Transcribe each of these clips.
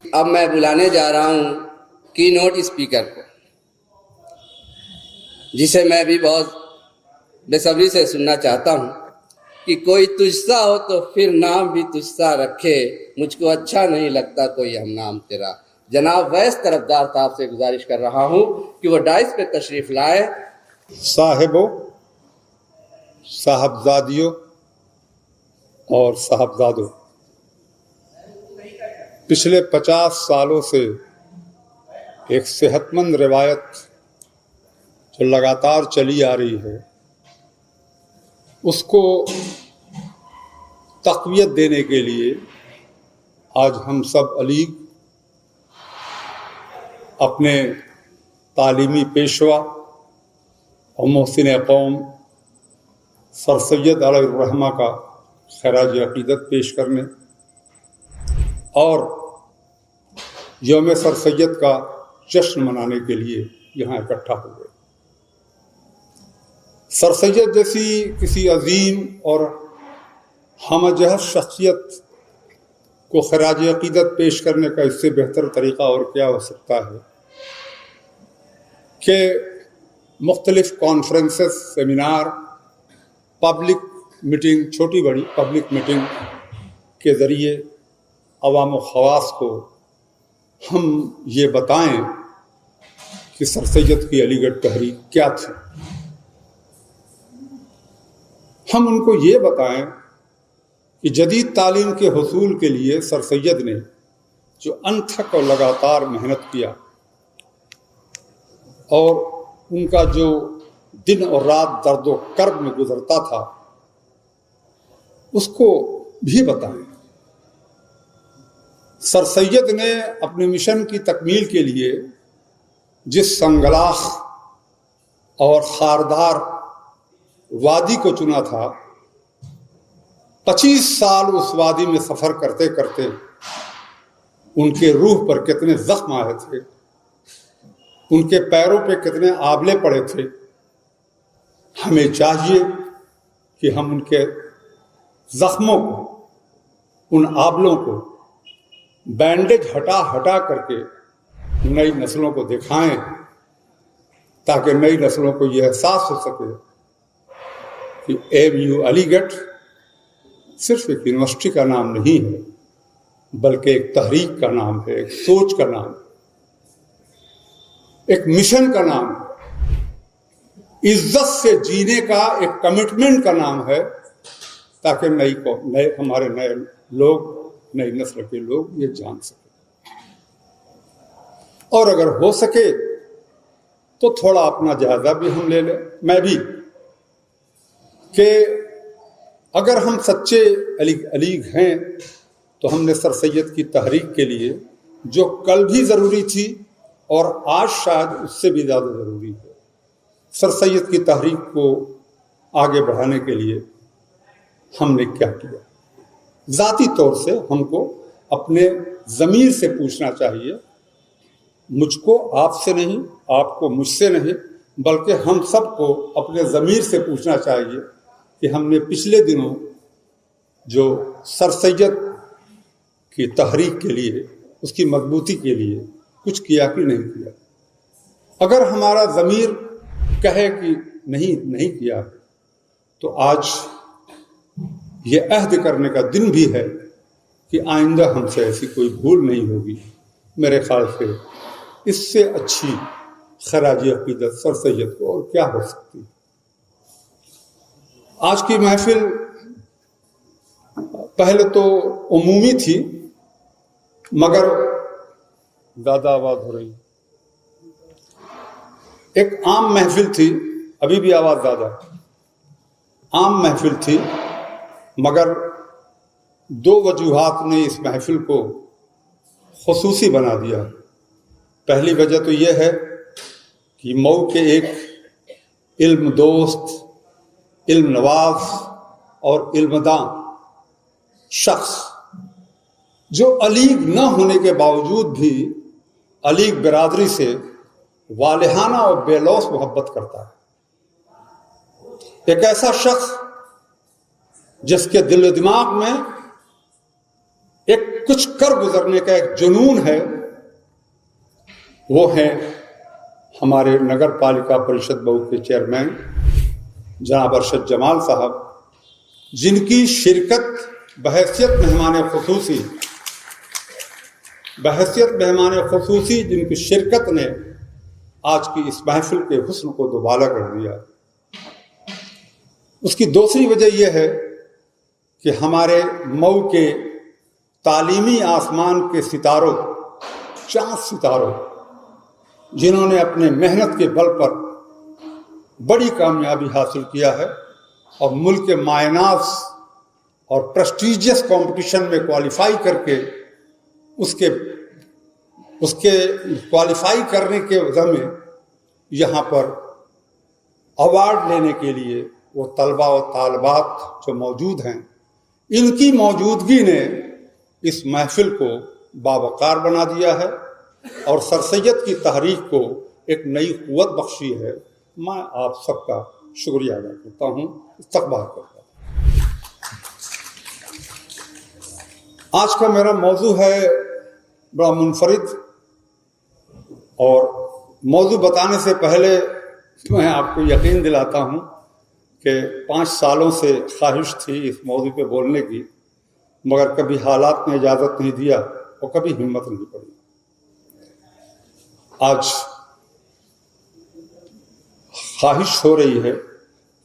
اب میں بلانے جا رہا ہوں کی نوٹ اسپیکر کو، جسے میں بھی بہت بے صبری سے سننا چاہتا ہوں کہ کوئی تجھ سا ہو تو پھر نام بھی تجھ سا رکھے، مجھ کو اچھا نہیں لگتا کوئی ہم نام تیرا۔ جناب ویس طرفدار صاحب سے گزارش کر رہا ہوں کہ وہ ڈائس پہ تشریف لائے۔ صاحبوں، صاحبزادیوں اور صاحبزادوں، پچھلے 50 سالوں سے ایک صحت مند روایت جو لگاتار چلی آ رہی ہے، اس کو تقویت دینے کے لیے آج ہم سب علیگ اپنے تعلیمی پیشوا اور محسن قوم سر سید علیہ الرحمہ کا خراج عقیدت پیش کرنے اور یوم سر سید کا جشن منانے کے لیے یہاں اکٹھا ہو گئے۔ سر سید جیسی کسی عظیم اور ہمہ جہت شخصیت کو خراج عقیدت پیش کرنے کا اس سے بہتر طریقہ اور کیا ہو سکتا ہے کہ مختلف کانفرنسز، سیمینار، پبلک میٹنگ، چھوٹی بڑی پبلک میٹنگ کے ذریعے عوام و خواص کو ہم یہ بتائیں کہ سر سید کی علی گڑھ تحریک کیا تھی۔ ہم ان کو یہ بتائیں کہ جدید تعلیم کے حصول کے لیے سر سید نے جو انتھک اور لگاتار محنت کیا اور ان کا جو دن اور رات درد و کرب میں گزرتا تھا، اس کو بھی بتائیں۔ سر سید نے اپنے مشن کی تکمیل کے لیے جس سنگلاخ اور خاردار وادی کو چنا تھا، 25 سال اس وادی میں سفر کرتے کرتے ان کے روح پر کتنے زخم آئے تھے، ان کے پیروں پہ کتنے آبلے پڑے تھے۔ ہمیں چاہیے کہ ہم ان کے زخموں کو، ان آبلوں کو بینڈیج ہٹا ہٹا کر کے نئی نسلوں کو دکھائیں، تاکہ نئی نسلوں کو یہ احساس ہو سکے کہ AMU علی گڑھ صرف ایک یونیورسٹی کا نام نہیں ہے، بلکہ ایک تحریک کا نام ہے، ایک سوچ کا نام ہے، ایک مشن کا نام ہے، عزت سے جینے کا ایک کمٹمنٹ کا نام ہے، تاکہ ہمارے نئے لوگ، نئی نسل کے لوگ یہ جان سکیں۔ اور اگر ہو سکے تو تھوڑا اپنا جائزہ بھی ہم لے لیں، میں بھی، کہ اگر ہم سچے علیگ ہیں تو ہم نے سر سید کی تحریک کے لیے جو کل بھی ضروری تھی اور آج شاید اس سے بھی زیادہ ضروری ہے، سر سید کی تحریک کو آگے بڑھانے کے لیے ہم نے کیا کیا۔ ذاتی طور سے ہم کو اپنے ضمیر سے پوچھنا چاہیے، مجھ کو آپ سے نہیں، آپ کو مجھ سے نہیں، بلکہ ہم سب کو اپنے ضمیر سے پوچھنا چاہیے کہ ہم نے پچھلے دنوں جو سر سید کی تحریک کے لیے، اس کی مضبوطی کے لیے کچھ کیا کہ نہیں کیا۔ اگر ہمارا ضمیر کہے کہ نہیں کیا، تو آج یہ عہد کرنے کا دن بھی ہے کہ آئندہ ہم سے ایسی کوئی بھول نہیں ہوگی۔ میرے خیال سے اس سے اچھی خراج عقیدت سر سید کو اور کیا ہو سکتی ہے۔ آج کی محفل پہلے تو عمومی تھی، مگر زیادہ آواز ہو رہی، ایک عام محفل تھی، ابھی بھی آواز زیادہ، عام محفل تھی، مگر 2 وجوہات نے اس محفل کو خصوصی بنا دیا۔ پہلی وجہ تو یہ ہے کہ مئو کے ایک علم دوست، علم نواز اور علمداں شخص، جو علیگ نہ ہونے کے باوجود بھی علیگ برادری سے والہانہ اور بے لوث محبت کرتا ہے، ایک ایسا شخص جس کے دل و دماغ میں ایک کچھ کر گزرنے کا ایک جنون ہے، وہ ہیں ہمارے نگر پالکا پریشد مئو کے چیئرمین جناب ارشد جمال صاحب، جن کی شرکت بحیثیت مہمان خصوصی جن کی شرکت نے آج کی اس محفل کے حسن کو دوبالا کر دیا۔ اس کی دوسری وجہ یہ ہے کہ ہمارے مئو کے تعلیمی آسمان کے ستاروں، چاند ستاروں، جنہوں نے اپنے محنت کے بل پر بڑی کامیابی حاصل کیا ہے اور ملک کے مائناز اور پریسٹیجیس کمپٹیشن میں کوالیفائی کر کے اس کے کوالیفائی کرنے کے وجہ میں یہاں پر ایوارڈ لینے کے لیے وہ طلباء و طالبات جو موجود ہیں، ان کی موجودگی نے اس محفل کو باوقار بنا دیا ہے اور سر سید کی تحریک کو ایک نئی قوت بخشی ہے۔ میں آپ سب کا شکریہ ادا کرتا ہوں، استقبال کرتا ہوں۔ آج کا میرا موضوع ہے بڑا منفرد، اور موضوع بتانے سے پہلے میں آپ کو یقین دلاتا ہوں کہ 5 سالوں سے خواہش تھی اس موضوع پہ بولنے کی، مگر کبھی حالات نے اجازت نہیں دیا اور کبھی ہمت نہیں پڑی۔ آج خواہش ہو رہی ہے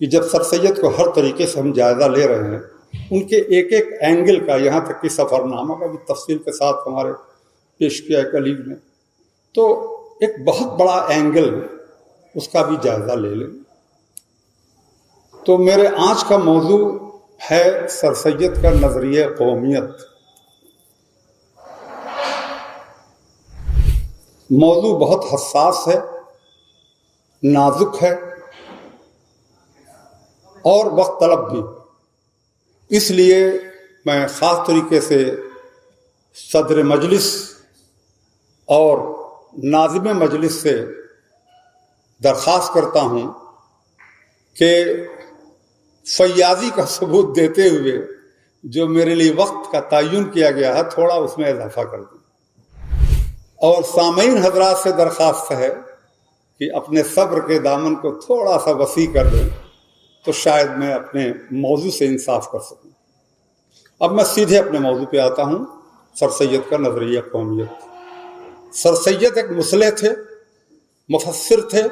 کہ جب سر سید کو ہر طریقے سے ہم جائزہ لے رہے ہیں، ان کے ایک ایک اینگل کا، یہاں تک کہ سفر نامہ کا بھی تفصیل کے ساتھ ہمارے پیش کیا ہے کلیگ نے، تو ایک بہت بڑا اینگل اس کا بھی جائزہ لے لیں۔ تو میرے آج کا موضوع ہے سر سید کا نظریہ قومیت۔ موضوع بہت حساس ہے، نازک ہے اور وقت طلب بھی، اس لیے میں خاص طریقے سے صدر مجلس اور ناظم مجلس سے درخواست کرتا ہوں کہ فیاضی کا ثبوت دیتے ہوئے جو میرے لیے وقت کا تعین کیا گیا ہے تھوڑا اس میں اضافہ کر دیں، اور سامعین حضرات سے درخواست ہے کہ اپنے صبر کے دامن کو تھوڑا سا وسیع کر دیں تو شاید میں اپنے موضوع سے انصاف کر سکوں۔ اب میں سیدھے اپنے موضوع پہ آتا ہوں، سر سید کا نظریہ قومیت۔ سر سید ایک مصلح تھے، مفسر تھے،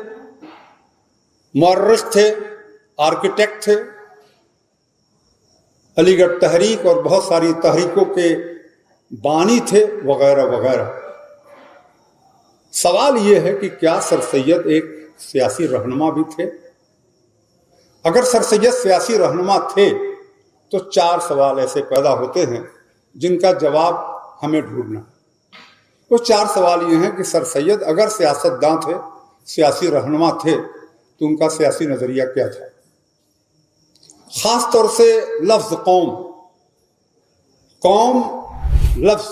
مورخ تھے، آرکیٹیکٹ تھے، علی گڑھ تحریک اور بہت ساری تحریکوں کے بانی تھے، وغیرہ وغیرہ۔ سوال یہ ہے کہ کیا سر سید ایک سیاسی رہنما بھی تھے؟ اگر سر سید سیاسی رہنما تھے تو 4 سوال ایسے پیدا ہوتے ہیں جن کا جواب ہمیں ڈھونڈنا ہے۔ وہ 4 سوال یہ ہیں کہ سر سید اگر سیاستداں تھے، سیاسی رہنما تھے، تو ان کا سیاسی نظریہ کیا تھا؟ خاص طور سے لفظ قوم لفظ،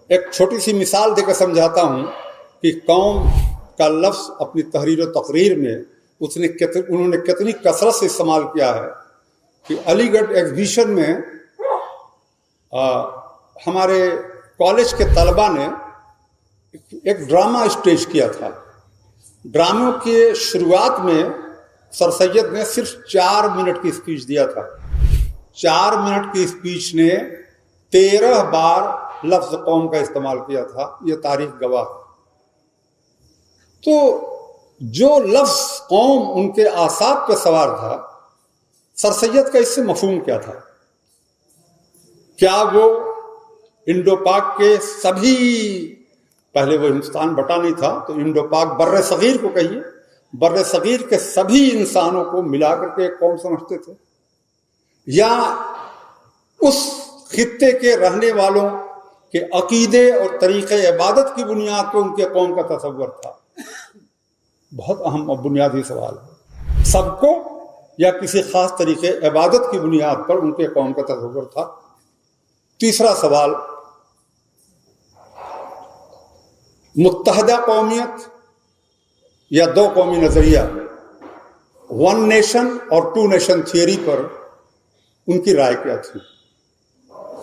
ایک چھوٹی سی مثال دے کر سمجھاتا ہوں کہ قوم کا لفظ اپنی تحریر و تقریر میں انہوں نے کتنی کثرت سے استعمال کیا ہے کہ علی گڑھ ایگزیبیشن میں ہمارے کالج کے طلباء نے ایک ڈرامہ اسٹیج کیا تھا۔ ڈراموں کے شروعات میں سر سید نے صرف 4 منٹ کی اسپیچ دیا تھا۔ 4 منٹ کی اسپیچ نے 13 بار لفظ قوم کا استعمال کیا تھا، یہ تاریخ گواہ ہے۔ تو جو لفظ قوم ان کے اعصاب پہ سوار تھا، سر سید کا اس سے مفہوم کیا تھا؟ کیا وہ انڈو پاک کے سبھی، پہلے وہ ہندوستان بٹا نہیں تھا تو انڈو پاک بر صغیر کو کہیے، بر صغیر کے سبھی انسانوں کو ملا کر کے ایک قوم سمجھتے تھے، یا اس خطے کے رہنے والوں کے عقیدے اور طریقے عبادت کی بنیاد پر ان کے قوم کا تصور تھا؟ بہت اہم اور بنیادی سوال ہے۔ سب کو یا کسی خاص طریقے عبادت کی بنیاد پر ان کے قوم کا تصور تھا؟ تیسرا سوال، متحدہ قومیت یا 2 قومی نظریہ، 1 نیشن اور 2 نیشن تھیوری پر ان کی رائے کیا تھی؟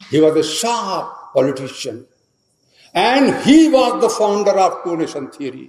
he was a sharp politician and he was the founder of two nation theory।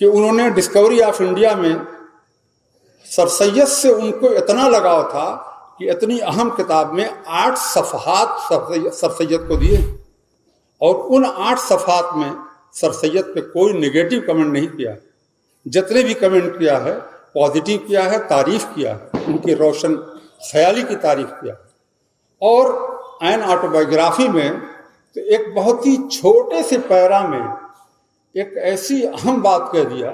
کہ انہوں نے ڈسکوری آف انڈیا میں سر سید سے ان کو اتنا لگاؤ تھا کہ اتنی اہم کتاب میں 8 صفحات سر سید کو دیے، اور ان 8 صفحات میں سر سید پہ کوئی نگیٹو کمنٹ نہیں کیا، جتنے بھی کمنٹ کیا ہے پازیٹیو کیا ہے، تعریف کیا ہے، ان کی روشن خیالی کی تعریف کیا ہے۔ اور این آٹوبایوگرافی میں تو ایک بہت ہی چھوٹے سے پیرا میں ایک ایسی اہم بات کہہ دیا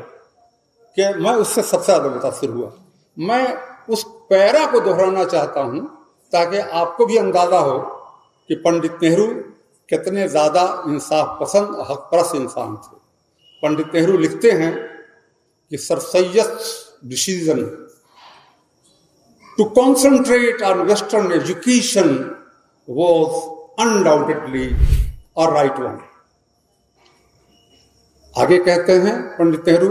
کہ میں اس سے سب سے زیادہ متاثر ہوا۔ میں اس پیرا کو دہرانا چاہتا ہوں تاکہ آپ کو بھی اندازہ ہو کہ پنڈت نہرو کتنے زیادہ انصاف پسند اور حق پرست انسان تھے۔ پنڈت نہرو لکھتے ہیں کہ سر سید's decision to concentrate on Western education was undoubtedly a right one۔ آگے کہتے ہیں پنڈت نہرو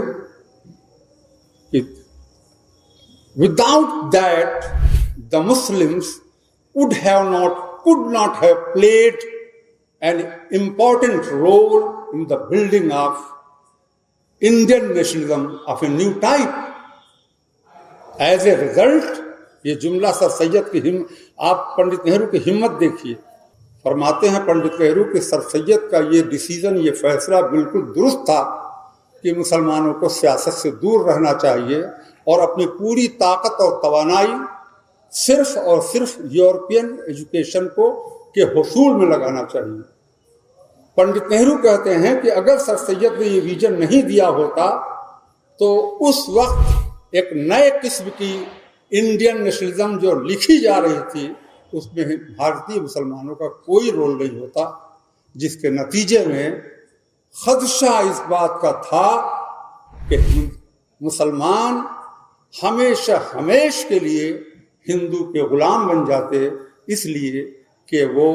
کہ without that the Muslims could not have played an important role in the building of Indian nationalism of a new type۔ As a result، یہ جملہ سر سید کی آپ پنڈت نہرو کی ہمت دیکھیے، فرماتے ہیں پنڈت نہرو کہ سر سید کا یہ ڈیسیژن، یہ فیصلہ بالکل درست تھا کہ مسلمانوں کو سیاست سے دور رہنا چاہیے اور اپنی پوری طاقت اور توانائی صرف اور صرف یورپین ایجوکیشن کے حصول میں لگانا چاہیے۔ پنڈت نہرو کہتے ہیں کہ اگر سر سید نے یہ ویژن نہیں دیا ہوتا تو اس وقت ایک نئے قسم کی انڈین نیشنلزم جو لکھی جا رہی تھی اس میں بھارتی مسلمانوں کا کوئی رول نہیں ہوتا، جس کے نتیجے میں خدشہ اس بات کا تھا کہ مسلمان ہمیشہ ہمیش کے لیے ہندو کے غلام بن جاتے، اس لیے کہ وہ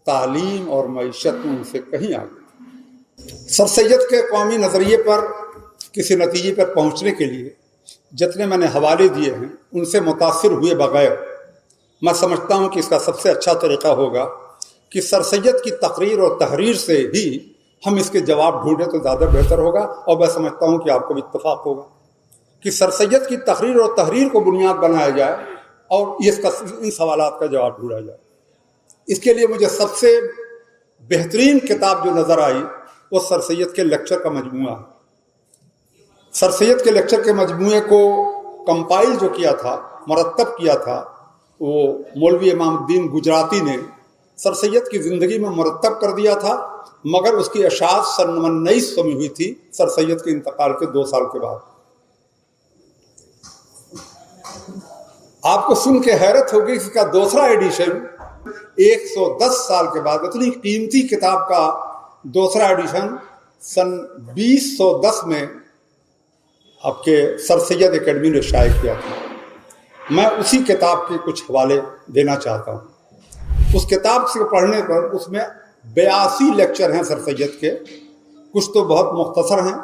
تعلیم اور معیشت میں ان سے کہیں آگے۔ سر سید کے قومی نظریے پر کسی نتیجے پر پہنچنے کے لیے جتنے میں نے حوالے دیے ہیں ان سے متاثر ہوئے بغیر میں سمجھتا ہوں کہ اس کا سب سے اچھا طریقہ ہوگا کہ سر سید کی تقریر اور تحریر سے ہی ہم اس کے جواب ڈھونڈیں تو زیادہ بہتر ہوگا، اور میں سمجھتا ہوں کہ آپ کو بھی اتفاق ہوگا کہ سر سید کی تقریر اور تحریر کو بنیاد بنایا جائے اور ان سوالات کا جواب ڈھونڈا جائے۔ اس کے لیے مجھے سب سے بہترین کتاب جو نظر آئی وہ سر سید کے لیکچر کا مجموعہ ہے۔ سر سید کے لیکچر کے مجموعے کو کمپائل جو کیا تھا، مرتب کیا تھا، وہ مولوی امام الدین گجراتی نے سر سید کی زندگی میں مرتب کر دیا تھا، مگر اس کی اشاعت سن 1900 میں ہوئی تھی، سر سید کے انتقال کے 2 سال کے بعد۔ آپ کو سن کے حیرت ہوگی اس کا دوسرا ایڈیشن 110 سال کے بعد، اتنی قیمتی کتاب کا دوسرا ایڈیشن سن 2010 میں آپ کے سر سید اکیڈمی نے شائع کیا تھا۔ میں اسی کتاب کے کچھ حوالے دینا چاہتا ہوں۔ اس کتاب سے پڑھنے پر اس میں 82 لیکچر ہیں سر سید کے، کچھ تو بہت مختصر ہیں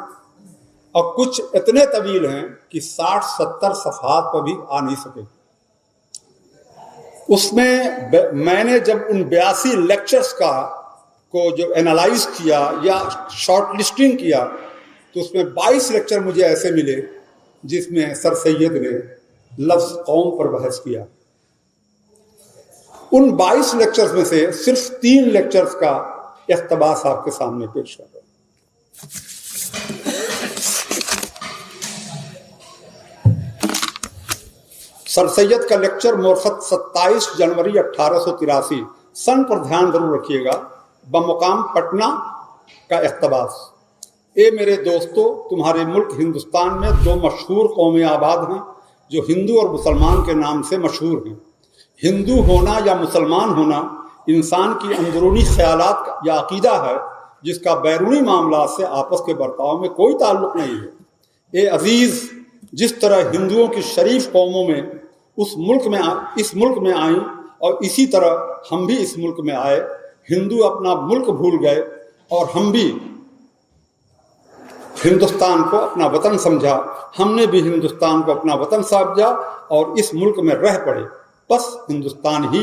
اور کچھ اتنے طویل ہیں کہ 60-70 صفحات پر بھی آ نہیں سکے۔ اس میں نے جب ان 82 لیکچرز کو جو انالائز کیا یا شارٹ لسٹنگ کیا تو اس میں 22 لیکچر مجھے ایسے ملے جس میں سر سید نے لفظ قوم پر بحث کیا۔ ان 22 لیکچرز میں سے صرف 3 لیکچرز کا اقتباس آپ کے سامنے پیش کر رہا ہوں۔ سر سید کا لیکچر مورخت 27 جنوری 1883 سن پر دھیان ضرور رکھیے گا، بمقام پٹنہ کا اقتباس۔ اے میرے دوستو، تمہارے ملک ہندوستان میں 2 مشہور قومیں آباد ہیں جو ہندو اور مسلمان کے نام سے مشہور ہیں۔ ہندو ہونا یا مسلمان ہونا انسان کی اندرونی خیالات یا عقیدہ ہے جس کا بیرونی معاملات سے آپس کے برتاؤ میں کوئی تعلق نہیں ہے۔ اے عزیز، جس طرح ہندوؤں کی شریف قوموں میں اس ملک میں آئیں اور اسی طرح ہم بھی اس ملک میں آئے، ہندو اپنا ملک بھول گئے اور ہم بھی ہندوستان کو اپنا وطن سمجھا، ہم نے بھی ہندوستان کو اپنا وطن سمجھا اور اس ملک میں رہ پڑے۔ بس ہندوستان ہی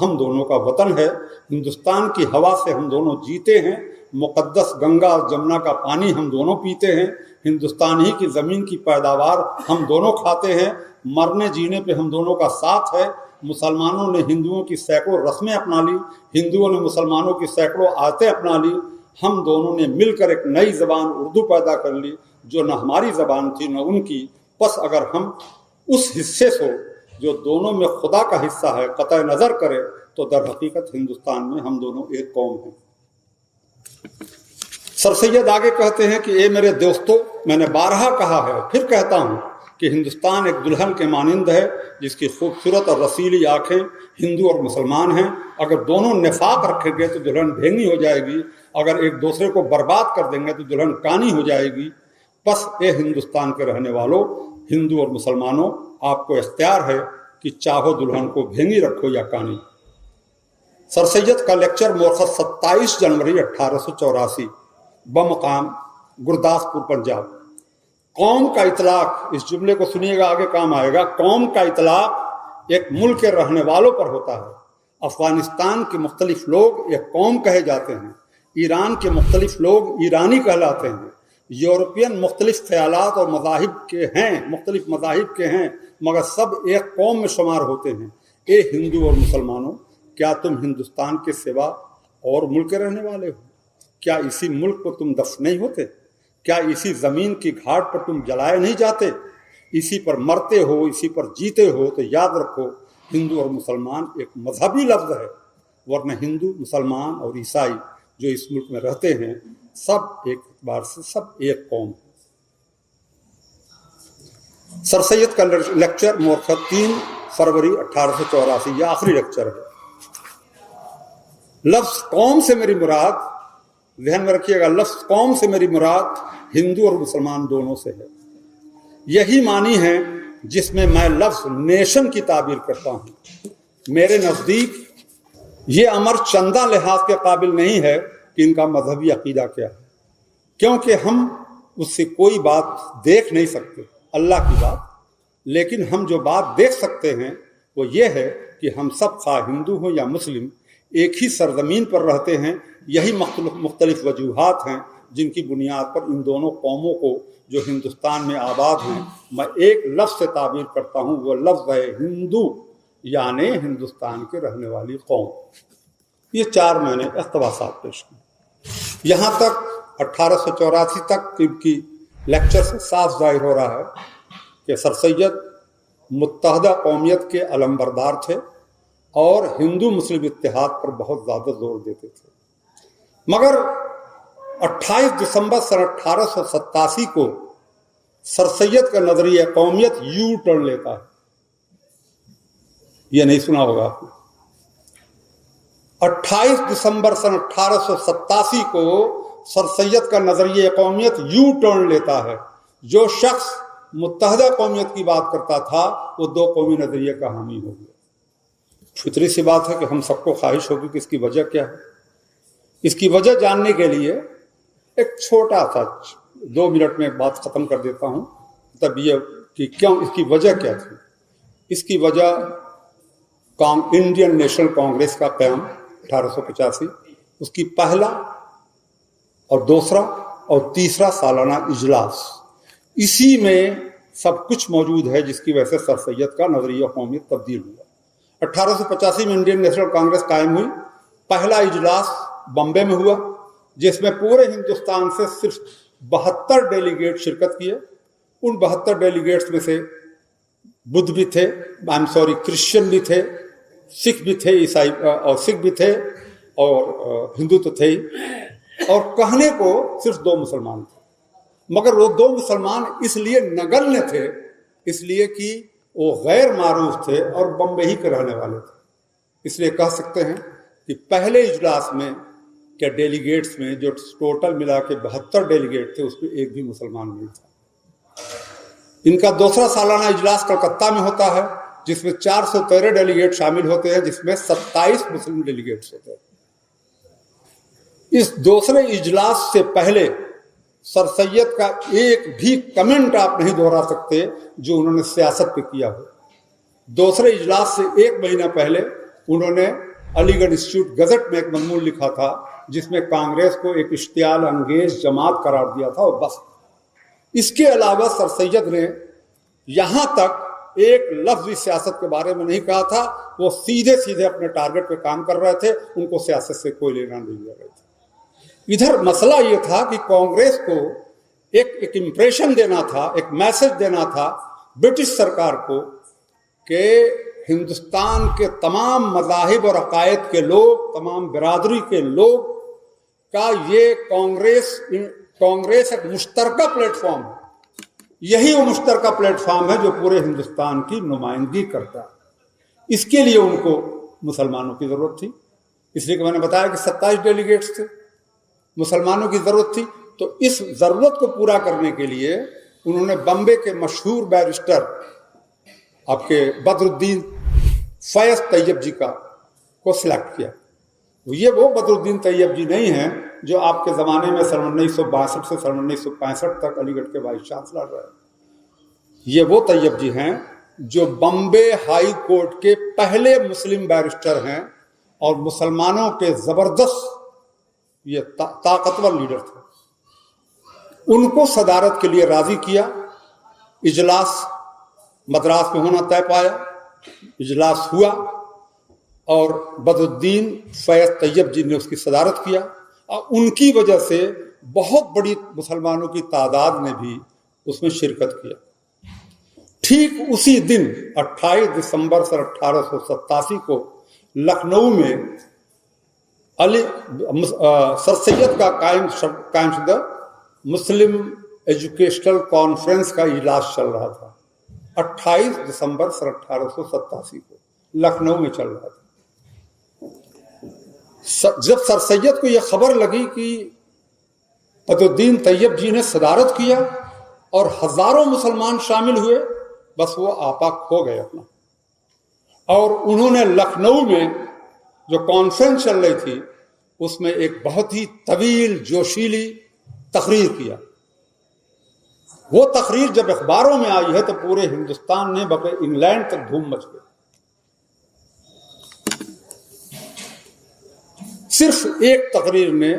ہم دونوں کا وطن ہے، ہندوستان کی ہوا سے ہم دونوں جیتے ہیں، مقدس گنگا اور جمنا کا پانی ہم دونوں پیتے ہیں، ہندوستان ہی کی زمین کی پیداوار ہم دونوں کھاتے ہیں, مرنے جینے پہ ہم دونوں کا ساتھ ہے. مسلمانوں نے ہندوؤں کی سینکڑوں رسمیں اپنا لی, ہندوؤں نے مسلمانوں کی سینکڑوں عادتیں اپنا لی. ہم دونوں نے مل کر ایک نئی زبان اردو پیدا کر لی جو نہ ہماری زبان تھی نہ ان کی. بس اگر ہم اس حصے سے جو دونوں میں خدا کا حصہ ہے قطع نظر کرے تو در حقیقت ہندوستان میں ہم دونوں ایک قوم ہیں. سر سید آگے کہتے ہیں کہ اے میرے دوستو, میں نے بارہا کہا ہے پھر کہتا ہوں کہ ہندوستان ایک دلہن کے مانند ہے جس کی خوبصورت اور رسیلی آنکھیں ہندو اور مسلمان ہیں. اگر دونوں نفاق رکھیں گے تو دلہن بھینگی ہو جائے گی, اگر ایک دوسرے کو برباد کر دیں گے تو دلہن کانی ہو جائے گی. بس اے ہندوستان کے رہنے والوں, ہندو اور مسلمانوں, آپ کو اختیار ہے کہ چاہو دلہن کو بھینگی رکھو یا کانی. سر سید کا لیکچر مورخت 27 جنوری 1884 بمقام گرداسپور پنجاب. قوم کا اطلاق, اس جملے کو سنیے گا آگے کام آئے گا. قوم کا اطلاق ایک ملک کے رہنے والوں پر ہوتا ہے. افغانستان کے مختلف لوگ ایک قوم کہے جاتے ہیں, ایران کے مختلف لوگ ایرانی کہلاتے ہیں, یورپین مختلف خیالات اور مذاہب کے ہیں, مختلف مذاہب کے ہیں, مگر سب ایک قوم میں شمار ہوتے ہیں. اے ہندو اور مسلمانوں, کیا تم ہندوستان کے سوا اور ملک کے رہنے والے ہو؟ کیا اسی ملک پر تم دفن نہیں ہوتے؟ کیا اسی زمین کی گھاٹ پر تم جلائے نہیں جاتے؟ اسی پر مرتے ہو, اسی پر جیتے ہو. تو یاد رکھو, ہندو اور مسلمان ایک مذہبی لفظ ہے, ورنہ ہندو, مسلمان اور عیسائی جو اس ملک میں رہتے ہیں سب ایک بار سے سب ایک قوم. سر سید کا لیکچر مورخت 3 فروری 1884, یہ آخری لیکچر ہے. لفظ قوم سے میری مراد, ذہن میں رکھیے گا, لفظ قوم سے میری مراد ہندو اور مسلمان دونوں سے ہے. یہی معنی ہے جس میں میں لفظ نیشن کی تعبیر کرتا ہوں. میرے نزدیک یہ امر چندہ لحاظ کے قابل نہیں ہے کہ ان کا مذہبی عقیدہ کیا ہے, کیونکہ ہم اس سے کوئی بات دیکھ نہیں سکتے, اللہ کی بات. لیکن ہم جو بات دیکھ سکتے ہیں وہ یہ ہے کہ ہم سب خواہ ہندو ہوں یا مسلم ایک ہی سرزمین پر رہتے ہیں. یہی مختلف وجوہات ہیں جن کی بنیاد پر ان دونوں قوموں کو جو ہندوستان میں آباد ہیں میں ایک لفظ سے تعبیر کرتا ہوں. وہ لفظ ہے ہندو, یعنی ہندوستان کے رہنے والی قوم. یہ 4 میں نے اقتباسات پیش کی. یہاں تک 1884 تک ان کی لیکچر سے صاف ظاہر ہو رہا ہے کہ سر سید متحدہ قومیت کے علمبردار تھے اور ہندو مسلم اتحاد پر بہت زیادہ زور دیتے تھے. مگر 28 دسمبر سن 1887 کو سر سید کا نظریہ قومیت یو ٹرن لیتا ہے. یہ نہیں سنا ہوگا آپ نے. 28 دسمبر سن 1887 کو سر سید کا نظریہ قومیت یو ٹرن لیتا ہے. جو شخص متحدہ قومیت کی بات کرتا تھا وہ 2 قومی نظریے کا حامی ہو گیا. فطری سی بات ہے کہ ہم سب کو خواہش ہوگی کہ اس کی وجہ کیا ہے. اس کی وجہ جاننے کے لیے ایک چھوٹا سا 2 منٹ میں بات ختم کر دیتا ہوں. تب یہ کہ کیوں اس کی وجہ کیا تھی. اس کی وجہ انڈین نیشنل کانگریس کا قیام 1885, اس کی پہلا اور دوسرا اور تیسرا سالانہ اجلاس, اسی میں سب کچھ موجود ہے جس کی وجہ سے سر سید کا نظریہ قومیت تبدیل ہوا. 1885 میں انڈین نیشنل کانگریس قائم ہوئی. پہلا اجلاس بمبے میں ہوا جس میں پورے ہندوستان سے صرف 72 ڈیلیگیٹ شرکت کیے. ان 72 ڈیلیگیٹس میں سے بدھ بھی تھے, کرسچن بھی تھے, سکھ بھی تھے, عیسائی اور سکھ بھی تھے, اور ہندو تو تھے ہی. اور کہنے کو صرف 2 مسلمان تھے. مگر وہ 2 مسلمان اس لیے نگنیہ تھے, اس لیے کہ وہ غیر معروف تھے اور بمبئی ہی کے رہنے والے تھے. اس لیے کہہ سکتے ہیں کہ پہلے اجلاس میں کے ڈیلیگیٹس میں جو ٹوٹل ملا کے 72 ڈیلیگیٹ تھے اس میں ایک بھی مسلمان نہیں تھا. ان کا دوسرا سالانہ اجلاس کلکتہ میں ہوتا ہے جس میں 413 ڈیلیگیٹ شامل ہوتے ہیں, جس میں 27 مسلم ڈیلیگیٹس ہوتے ہیں. اس دوسرے اجلاس سے پہلے سر سید کا ایک بھی کمنٹ آپ نہیں دہرا سکتے جو انہوں نے سیاست پہ کیا ہو. دوسرے اجلاس سے 1 مہینہ پہلے انہوں نے علی گڑھ انسٹیٹیوٹ گزٹ میں ایک مضمون لکھا تھا جس میں کانگریس کو ایک اشتعال انگیز جماعت قرار دیا تھا, اور بس اس کے علاوہ سر سید نے یہاں تک ایک لفظ سیاست کے بارے میں نہیں کہا تھا. وہ سیدھے سیدھے اپنے ٹارگٹ پہ کام کر رہے تھے, ان کو سیاست سے کوئی لینا نہیں دے رہے تھے. ادھر مسئلہ یہ تھا کہ کانگریس کو ایک امپریشن دینا تھا, ایک میسج دینا تھا برٹش سرکار کو کہ ہندوستان کے تمام مذاہب اور عقائد کے لوگ, تمام برادری کے لوگ کا یہ کانگریس ایک مشترکہ پلیٹ فارم ہے. یہی وہ مشترکہ پلیٹ فارم ہے جو پورے ہندوستان کی نمائندگی کرتا ہے. اس کے لیے ان کو مسلمانوں کی ضرورت تھی, اس لیے کہ میں نے بتایا کہ 27 ڈیلیگیٹس تھے, مسلمانوں کی ضرورت تھی. تو اس ضرورت کو پورا کرنے کے لیے انہوں نے بمبے کے مشہور بیرسٹر آپ کے بدر الدین فیض طیب جی کو سلیکٹ کیا. یہ وہ بدر الدین طیب جی نہیں ہیں جو آپ کے زمانے میں سن 1962 سے سن 1965 تک علی گڑھ کے وائس چانسلر رہے. یہ وہ طیب جی ہیں جو بمبے ہائی کورٹ کے پہلے مسلم بیرسٹر ہیں اور مسلمانوں کے زبردست یہ طاقتور لیڈر تھے. ان کو صدارت کے لیے راضی کیا. اجلاس مدراس میں ہونا طے پایا, اجلاس ہوا اور بدر الدین فیض طیب جی نے اس کی صدارت کیا, اور ان کی وجہ سے بہت بڑی مسلمانوں کی تعداد نے بھی اس میں شرکت کیا. ٹھیک اسی دن 28 دسمبر سن 1887 کو لکھنؤ میں سر سید کا قائم شدہ مسلم ایجوکیشنل کانفرنس کا اجلاس چل رہا تھا. 28 دسمبر سن 1887 کو لکھنؤ میں چل رہا تھا. جب سر سید کو یہ خبر لگی کہ بدر الدین طیب جی نے صدارت کیا اور ہزاروں مسلمان شامل ہوئے, بس وہ آپا کھو گئے اپنا. اور انہوں نے لکھنؤ میں جو کانفرنس چل رہی تھی اس میں ایک بہت ہی طویل جوشیلی تقریر کیا. وہ تقریر جب اخباروں میں آئی ہے تو پورے ہندوستان نے بلکہ انگلینڈ تک دھوم مچ گئی. صرف ایک تقریر نے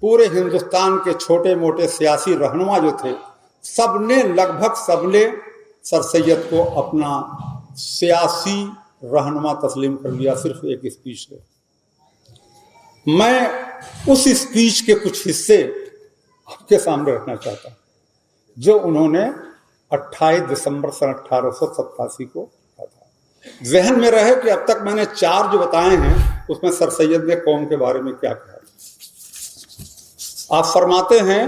پورے ہندوستان کے چھوٹے موٹے سیاسی رہنما جو تھے لگ بھگ سب نے سر سید کو اپنا سیاسی رہنما تسلیم کر لیا, صرف ایک اسپیچ نے. میں اس اسپیچ کے کچھ حصے آپ کے سامنے رکھنا چاہتا ہوں جو انہوں نے 28 دسمبر سن 1887 کو کہا تھا. ذہن میں رہے کہ اب تک میں نے 4 جو بتائے ہیں اس میں سر سید نے قوم کے بارے میں کیا کہا. آپ فرماتے ہیں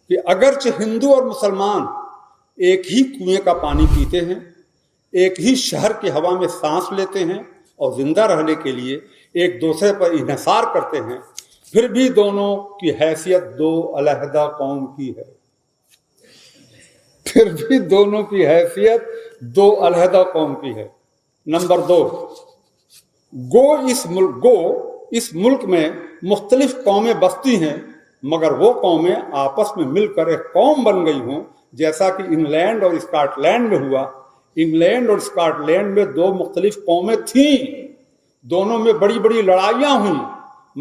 کہ اگرچہ ہندو اور مسلمان ایک ہی کنویں کا پانی پیتے ہیں, ایک ہی شہر کی ہوا میں سانس لیتے ہیں اور زندہ رہنے کے لیے ایک دوسرے پر انحصار کرتے ہیں, پھر بھی دونوں کی حیثیت 2 علیحدہ قوم کی ہے. پھر بھی دونوں کی حیثیت 2 علیحدہ قوم کی ہے. نمبر 2, اس ملک میں مختلف قومیں بستی ہیں مگر وہ قومیں آپس میں مل کر ایک قوم بن گئی ہوں, جیسا کہ انگلینڈ اور اسکاٹ لینڈ میں ہوا. انگلینڈ اور اسکاٹ لینڈ میں 2 مختلف قومیں تھیں, دونوں میں بڑی بڑی لڑائیاں ہوئیں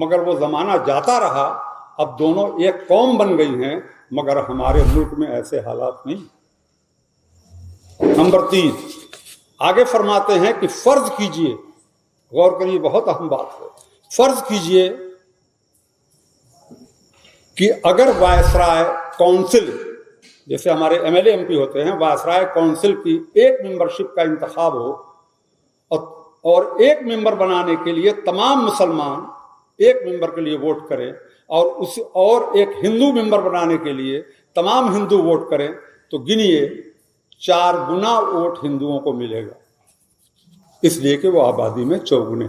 مگر وہ زمانہ جاتا رہا. اب دونوں ایک قوم بن گئی ہیں مگر ہمارے ملک میں ایسے حالات نہیں. نمبر 3, آگے فرماتے ہیں کہ فرض کیجئے, غور کریے بہت اہم بات ہے, فرض کیجئے کہ اگر وائسرائے کونسل, جیسے ہمارے M L A M P ہوتے ہیں, وائسرائے کونسل کی ایک ممبرشپ کا انتخاب ہو اور ایک ممبر بنانے کے لیے تمام مسلمان ایک ممبر کے لیے ووٹ کریں اور ایک ہندو ممبر بنانے کے لیے تمام ہندو ووٹ کریں, تو گنیے 4 گنا ووٹ ہندوؤں کو ملے گا, اس لیے کہ وہ آبادی میں 4 ہیں.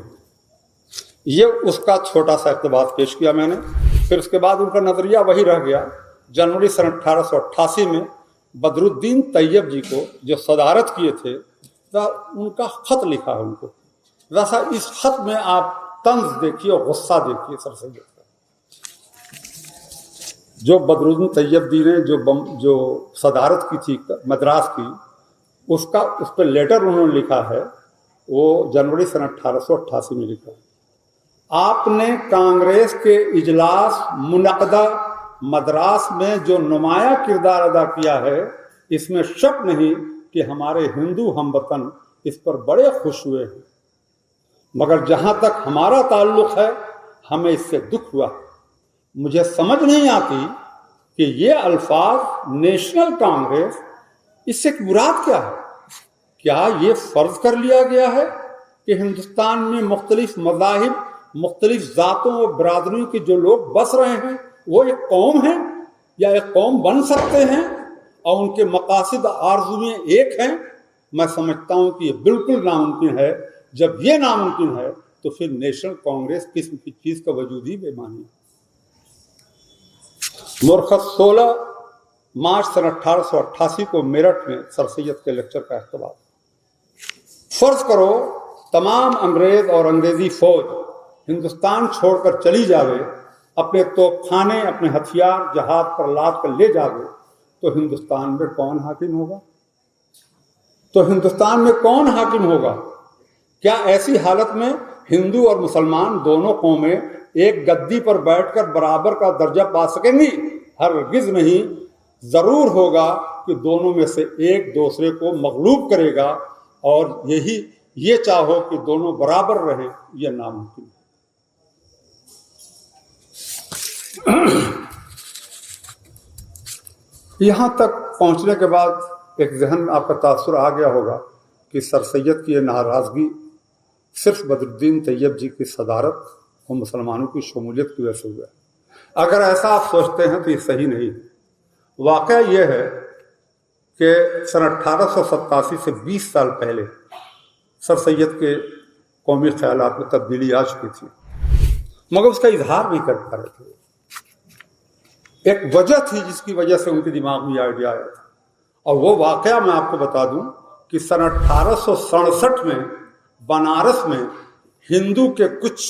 یہ اس کا چھوٹا سا اقتباس پیش کیا میں نے. پھر اس کے بعد ان کا نظریہ وہی رہ گیا. جنوری سن 1888 میں بدر الدین طیب جی کو جو صدارت کیے تھے, ان کا خط لکھا ہے ان کو. ویسا اس خط میں آپ طنز دیکھیے اور غصہ دیکھیے سر سید کا. جو بدر الدین طیب جی نے جو صدارت کی تھی مدراس کی, اس پہ لیٹر انہوں نے لکھا ہے, وہ جنوری سن 1888 میں لکھا. آپ نے کانگریس کے اجلاس منعقدہ مدراس میں جو نمایاں کردار ادا کیا ہے، اس میں شک نہیں کہ ہمارے ہندو ہم وطن اس پر بڑے خوش ہوئے ہیں، مگر جہاں تک ہمارا تعلق ہے ہمیں اس سے دکھ ہوا۔ مجھے سمجھ نہیں آتی کہ یہ الفاظ نیشنل کانگریس، اس سے مراد کیا ہے؟ کیا یہ فرض کر لیا گیا ہے کہ ہندوستان میں مختلف مذاہب، مختلف ذاتوں اور برادریوں کے جو لوگ بس رہے ہیں وہ ایک قوم ہیں یا ایک قوم بن سکتے ہیں اور ان کے مقاصد آرزویں ایک ہیں؟ میں سمجھتا ہوں کہ یہ بالکل ناممکن ہے۔ جب یہ ناممکن ہے تو پھر نیشنل کانگریس قسم کی چیز کا وجود ہی بے معنی ہے۔ مرخص 16 مارچ سن 1888 کو میرٹھ میں سر سید کے لیکچر کا اختتام۔ فرض کرو تمام انگریز اور انگریزی فوج ہندوستان چھوڑ کر چلی جاوے، اپنے توپ خانے، اپنے ہتھیار جہاد پر لاد کر لے جاوے، تو ہندوستان میں کون حاکم ہوگا؟ کیا ایسی حالت میں ہندو اور مسلمان دونوں قومیں ایک گدی پر بیٹھ کر برابر کا درجہ پا سکیں گی؟ ہرگز نہیں۔ ضرور ہوگا کہ دونوں میں سے ایک دوسرے کو مغلوب کرے گا، اور یہ چاہو کہ دونوں برابر رہیں، یہ ناممکن ہے۔ یہاں تک پہنچنے کے بعد ایک ذہن میں آپ کا تاثر آ گیا ہوگا کہ سر سید کی یہ ناراضگی صرف بدر الدین طیب جی کی صدارت اور مسلمانوں کی شمولیت کی وجہ سے ہوا ہے۔ اگر ایسا آپ سوچتے ہیں تو یہ صحیح نہیں ہے۔ واقعہ یہ ہے کہ سن 1887 سے 20 سال پہلے سر سید کے قومی خیالات میں تبدیلی آ چکی تھی، مگر اس کا اظہار نہیں کر پا رہے تھے۔ ایک وجہ تھی جس کی وجہ سے ان کے دماغ میں یہ آئیڈیا آیا تھا، اور وہ واقعہ میں آپ کو بتا دوں کہ سن 1867 میں بنارس میں ہندو کے کچھ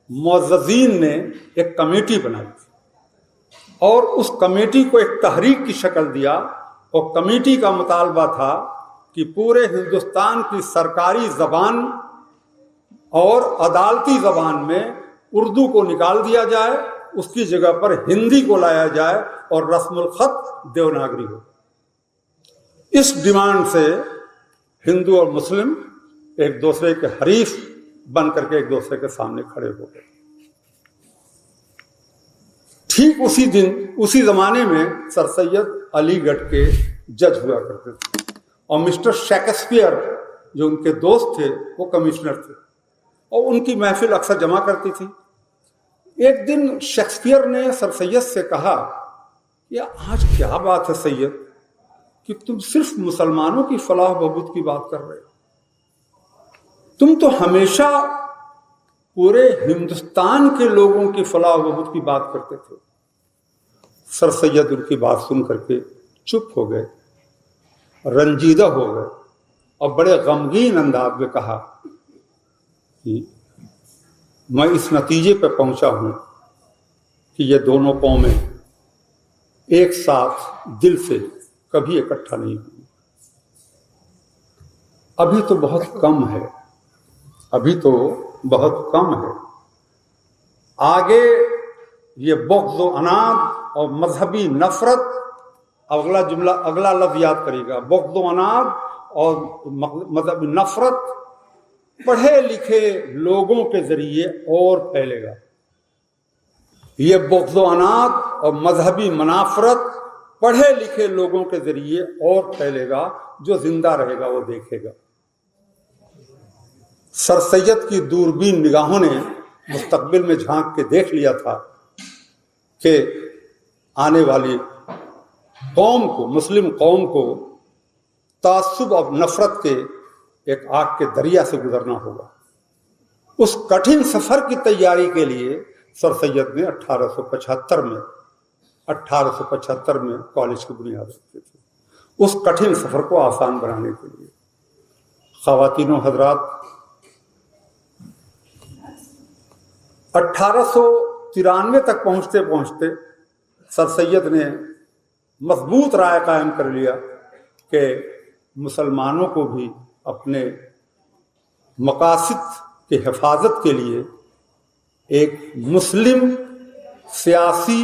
معززین نے ایک کمیٹی بنائی تھی، اور اس کمیٹی کو ایک تحریک کی شکل دیا، اور کمیٹی کا مطالبہ تھا کہ پورے ہندوستان کی سرکاری زبان اور عدالتی زبان میں اردو کو نکال دیا جائے، اس کی جگہ پر ہندی کو لایا جائے اور رسم الخط دیوناگری ہو۔ اس ڈیمانڈ سے ہندو اور مسلم ایک دوسرے کے حریف بن کر کے ایک دوسرے کے سامنے کھڑے ہو گئے۔ ٹھیک اسی دن، اسی زمانے میں سر سید علی گڑھ کے جج ہوا کرتے تھے، اور مسٹر شیکسپیئر جو ان کے دوست تھے وہ کمشنر تھے، اور ان کی محفل اکثر جمع کرتی تھی۔ ایک دن شیکسپیئر نے سر سید سے کہا کہ آج کیا بات ہے سید کہ تم صرف مسلمانوں کی فلاح و بہبود کی بات کر رہے ہو، تم تو ہمیشہ پورے ہندوستان کے لوگوں کی فلاح و بہبود کی بات کرتے تھے۔ سر سید ان کی بات سن کر کے چپ ہو گئے، رنجیدہ ہو گئے، اور بڑے غمگین انداز میں کہا کہ میں اس نتیجے پہ پہنچا ہوں کہ یہ دونوں قومیں ایک ساتھ دل سے کبھی اکٹھا نہیں ہوئی۔ ابھی تو بہت کم ہے، ابھی تو بہت کم ہے۔ آگے یہ بغض و عناد اور مذہبی نفرت، اگلا لفظ یاد کریے گا، بغض و عناد اور مذہبی نفرت پڑھے لکھے لوگوں کے ذریعے اور پھیلے گا۔ یہ بغض و عناد اور مذہبی منافرت پڑھے لکھے لوگوں کے ذریعے اور پھیلے گا، جو زندہ رہے گا وہ دیکھے گا۔ سر سید کی دوربین نگاہوں نے مستقبل میں جھانک کے دیکھ لیا تھا کہ آنے والی قوم کو، مسلم قوم کو، تعصب اور نفرت کے ایک آگ کے دریا سے گزرنا ہوگا۔ اس کٹھن سفر کی تیاری کے لیے سر سید نے 1875 میں کالج کی بنیاد رکھی تھی، اس کٹھن سفر کو آسان بنانے کے لیے۔ خواتین و حضرات، 1893 تک پہنچتے پہنچتے سر سید نے مضبوط رائے قائم کر لیا کہ مسلمانوں کو بھی اپنے مقاصد کی حفاظت کے لیے ایک مسلم سیاسی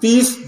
30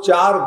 4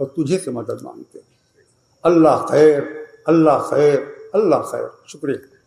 اور تجھے سے مدد مانگتے ہیں۔ اللہ خیر، اللہ خیر، اللہ خیر۔ شکریہ۔